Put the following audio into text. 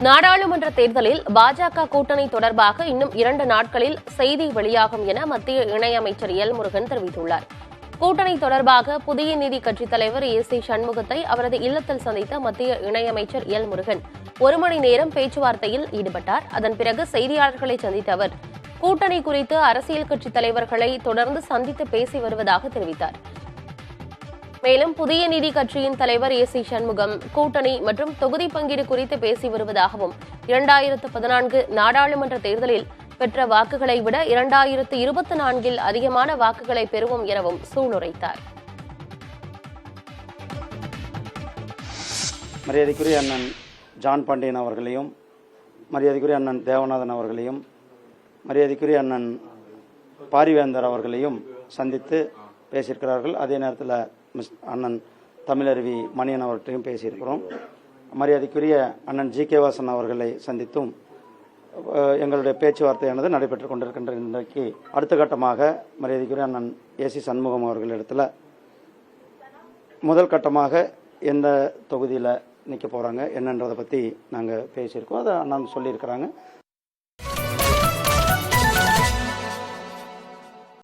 நாடாளுமன்ற தேர்தலில் பாஜக கூட்டணி தொடர்பாக இன்னும் 2 நாட்களில் செய்தி வெளியாகும் என மத்திய இணையமைச்சர் எல் முருகன் தெரிவித்துள்ளார். கூட்டணி தொடர்பாக புதிய நீதி கட்சித் தலைவர் ஏ.சி. சண்முகத்தை அவரது இல்லத்தில் சந்தித்த மத்திய இணையமைச்சர் எல் முருகன் 1 மணி நேரம் பேச்சுவார்த்தையில் ஈடுபட்டார். அதன் பிறகு செய்தியாளர்களை சந்தித்த அவர் கூட்டணி குறித்து அரசியல் கட்சித் தலைவர்களை தொடர்ந்து சந்தித்து பேசி வருவதாக தெரிவித்தார். மேலும் புதிய நீதி கட்சியின் தலைவர் ஏ.சி. சண்முகம் கூட்டணி மற்றும் தொகுதி பங்கீடு குறித்து பேசி வருவதாகவும் 2014 நாடாளுமன்ற தேர்தலில் பெற்ற வாக்குகளை விட 2024 அதிகமான வாக்குகளை பெறுவோம் எனவும் சூளுரைத்தார். மரியாதைக்குரிய அண்ணன் ஜான் பாண்டியன் அவர்களையும், மரியாதைக்குரிய அண்ணன் தேவநாதன் அவர்களையும், மரியாதைக்குரிய அண்ணன் பாரிவேந்தர் அவர்களையும் சந்தித்து பேசியிருக்கிறார்கள். அதே நேரத்தில் அண்ணன் தமிழருவி மணியன் அவர்களையும் பேசியிருக்கிறோம். மரியாதைக்குரிய அண்ணன் ஜி.கே. வாசன் அவர்களை சந்தித்தும் எங்களுடைய பேச்சுவார்த்தையானது நடைபெற்றுக் கொண்டிருக்கின்ற இன்றைக்கு அடுத்த கட்டமாக மரியாதைக்குரிய அண்ணன் ஏ.சி. சண்முகம் அவர்களிடத்தில் முதல் கட்டமாக எந்த தொகுதியில் நிற்க போகிறாங்க என்னன்றதை பற்றி நாங்கள் பேசியிருக்கோம். அதை அண்ணன் சொல்லியிருக்கிறாங்க.